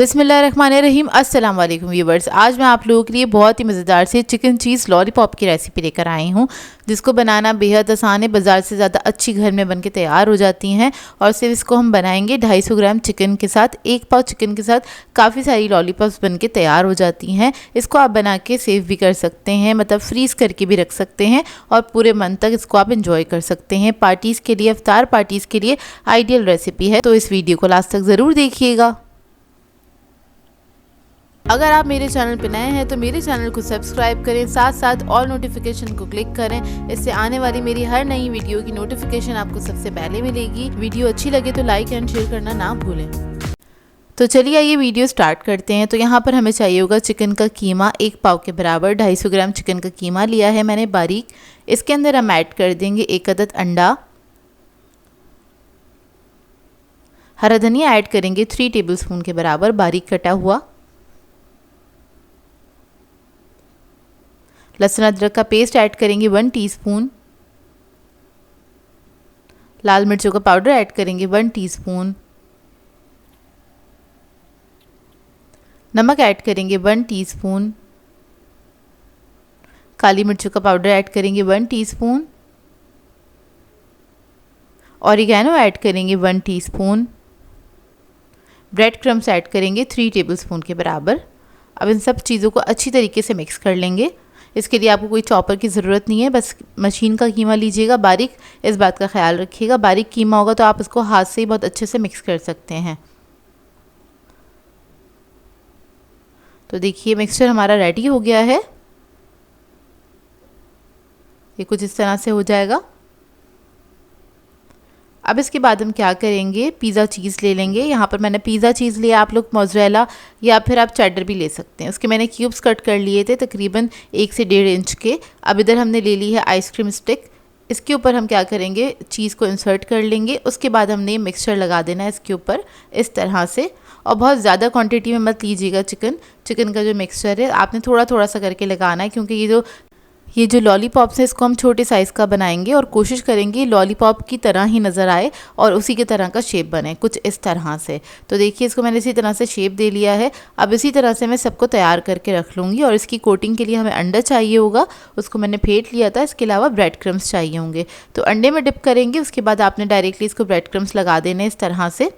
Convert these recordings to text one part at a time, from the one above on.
बिस्मिल्लाहिर्रहमानिर्रहीम। अस्सलाम वालेकुम व्यूवर्स। आज मैं आप लोगों के लिए बहुत ही मज़ेदार से चिकन चीज़ लॉलीपॉप की रेसिपी लेकर आई हूँ, जिसको बनाना बेहद आसान है। बाज़ार से ज़्यादा अच्छी घर में बनके तैयार हो जाती हैं। और सिर्फ इसको हम बनाएंगे 250 ग्राम चिकन के साथ। 1 पाव चिकन के साथ काफ़ी सारी लॉलीपॉप्स बनके तैयार हो जाती हैं। इसको आप बना के सेव भी कर सकते हैं, मतलब फ्रीज़ करके भी रख सकते हैं और पूरे मंथ तक इसको आप इंजॉय कर सकते हैं। पार्टीज़ के लिए, इफ्तार पार्टीज़ के लिए आइडियल रेसिपी है। तो इस वीडियो को लास्ट तक ज़रूर देखिएगा। अगर आप मेरे चैनल पर नए हैं तो मेरे चैनल को सब्सक्राइब करें, साथ साथ ऑल नोटिफिकेशन को क्लिक करें। इससे आने वाली मेरी हर नई वीडियो की नोटिफिकेशन आपको सबसे पहले मिलेगी। वीडियो अच्छी लगे तो लाइक एंड शेयर करना ना भूलें। तो चलिए आइए वीडियो स्टार्ट करते हैं। तो यहाँ पर हमें चाहिए होगा चिकन का कीमा 1 पाव के बराबर। 250 ग्राम चिकन का कीमा लिया है मैंने बारीक। इसके अंदर हम ऐड कर देंगे 1 अदद अंडा। हरा धनिया ऐड करेंगे 3 टेबलस्पून के बराबर बारीक कटा हुआ। लहसुन अदरक का पेस्ट ऐड करेंगे 1 टीस्पून। लाल मिर्चों का पाउडर ऐड करेंगे 1 टीस्पून। नमक ऐड करेंगे 1 टीस्पून। काली मिर्चों का पाउडर ऐड करेंगे 1 टीस्पून। ऑरिगेनो ऐड करेंगे 1 टीस्पून। ब्रेड क्रम्स ऐड करेंगे 3 टेबलस्पून के बराबर। अब इन सब चीज़ों को अच्छी तरीके से मिक्स कर लेंगे। इसके लिए आपको कोई चॉपर की ज़रूरत नहीं है, बस मशीन का कीमा लीजिएगा बारीक। इस बात का ख्याल रखिएगा, बारीक कीमा होगा तो आप इसको हाथ से ही बहुत अच्छे से मिक्स कर सकते हैं। तो देखिए मिक्सचर हमारा रेडी हो गया है। ये कुछ इस तरह से हो जाएगा। अब इसके बाद हम क्या करेंगे, पिज़्ज़ा चीज़ ले लेंगे। यहाँ पर मैंने पिज़्ज़ा चीज़ लिया, आप लोग मोज़रेला या फिर आप चेडर भी ले सकते हैं। उसके मैंने क्यूब्स कट कर लिए थे तकरीबन 1 से 1.5 इंच के। अब इधर हमने ले ली है आइसक्रीम स्टिक। इसके ऊपर हम क्या करेंगे, चीज़ को इंसर्ट कर लेंगे। उसके बाद हमने मिक्सचर लगा देना है इसके ऊपर इस तरह से। और बहुत ज़्यादा क्वांटिटी में मत लीजिएगा चिकन का जो मिक्सचर है आपने थोड़ा थोड़ा सा करके लगाना है, क्योंकि ये जो लॉलीपॉप्स हैं इसको हम छोटे साइज़ का बनाएंगे और कोशिश करेंगे लॉलीपॉप की तरह ही नज़र आए और उसी के तरह का शेप बने कुछ इस तरह से। तो देखिए इसको मैंने इसी तरह से शेप दे लिया है। अब इसी तरह से मैं सबको तैयार करके रख लूँगी। और इसकी कोटिंग के लिए हमें अंडा चाहिए होगा, उसको मैंने फेंट लिया था। इसके अलावा ब्रेड क्रम्स चाहिए होंगे, तो अंडे में डिप करेंगे। उसके बाद आपने डायरेक्टली इसको ब्रेड क्रम्स लगा देने इस तरह से।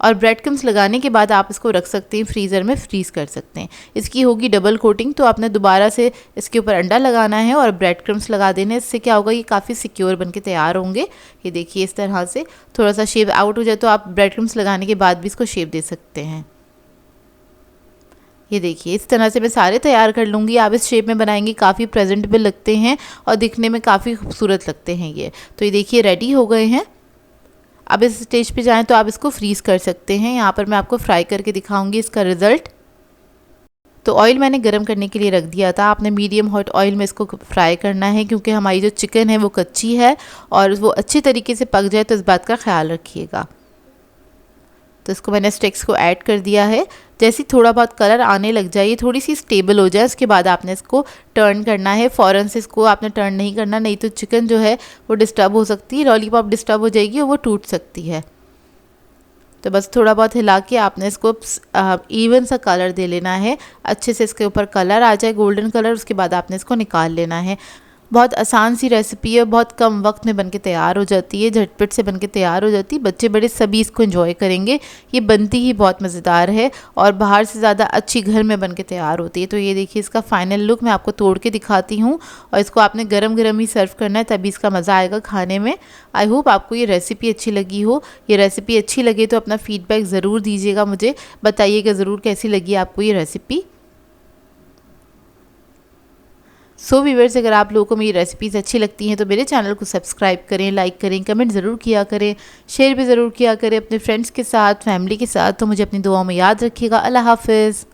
और ब्रेड क्रम्स लगाने के बाद आप इसको रख सकते हैं फ्रीज़र में, फ्रीज़ कर सकते हैं। इसकी होगी डबल कोटिंग, तो आपने दोबारा से इसके ऊपर अंडा लगाना है और ब्रेड क्रम्स लगा देने। इससे क्या होगा, ये काफ़ी सिक्योर बनके तैयार होंगे। ये देखिए इस तरह से थोड़ा सा शेप आउट हो जाए तो आप ब्रेड क्रम्स लगाने के बाद भी इसको शेप दे सकते हैं। ये देखिए इस तरह से मैं सारे तैयार कर लूँगी। आप इस शेप में बनाएंगे, काफ़ी प्रेजेंटेबल लगते हैं और दिखने में काफ़ी खूबसूरत लगते हैं ये। तो ये देखिए रेडी हो गए हैं। अब इस स्टेज पे जाएं तो आप इसको फ्रीज़ कर सकते हैं। यहाँ पर मैं आपको फ्राई करके दिखाऊंगी इसका रिज़ल्ट। तो ऑयल मैंने गरम करने के लिए रख दिया था। आपने मीडियम हॉट ऑयल में इसको फ्राई करना है, क्योंकि हमारी जो चिकन है वो कच्ची है और वो अच्छी तरीके से पक जाए, तो इस बात का ख्याल रखिएगा। तो इसको मैंने स्टिक्स को ऐड कर दिया है। जैसे थोड़ा बहुत कलर आने लग जाए, ये थोड़ी सी स्टेबल हो जाए, उसके बाद आपने इसको टर्न करना है। फ़ौरन से इसको आपने टर्न नहीं करना, नहीं तो चिकन जो है वो डिस्टर्ब हो सकती है, लॉलीपॉप डिस्टर्ब हो जाएगी और वो टूट सकती है। तो बस थोड़ा बहुत हिला के आपने इसको इवन सा कलर दे लेना है, अच्छे से इसके ऊपर कलर आ जाए गोल्डन कलर। उसके बाद आपने इसको निकाल लेना है। बहुत आसान सी रेसिपी है, बहुत कम वक्त में बनके तैयार हो जाती है, झटपट से बनके तैयार हो जाती है। बच्चे बड़े सभी इसको एंजॉय करेंगे। ये बनती ही बहुत मज़ेदार है और बाहर से ज़्यादा अच्छी घर में बनके तैयार होती है। तो ये देखिए इसका फाइनल लुक मैं आपको तोड़ के दिखाती हूँ। और इसको आपने गरम गरम ही सर्व करना है, तभी इसका मज़ा आएगा खाने में। आई होप आपको ये रेसिपी अच्छी लगी हो। ये रेसिपी अच्छी लगे तो अपना फ़ीडबैक ज़रूर दीजिएगा, मुझे बताइएगा ज़रूर कैसी लगी आपको ये रेसिपी। सो व्यूअर्स, अगर आप लोगों को मेरी रेसिपीज़ अच्छी लगती हैं तो मेरे चैनल को सब्सक्राइब करें, लाइक करें, कमेंट ज़रूर किया करें, शेयर भी ज़रूर किया करें अपने फ्रेंड्स के साथ, फैमिली के साथ। तो मुझे अपनी दुआओं में याद रखिएगा। अल्लाह हाफ़िज़।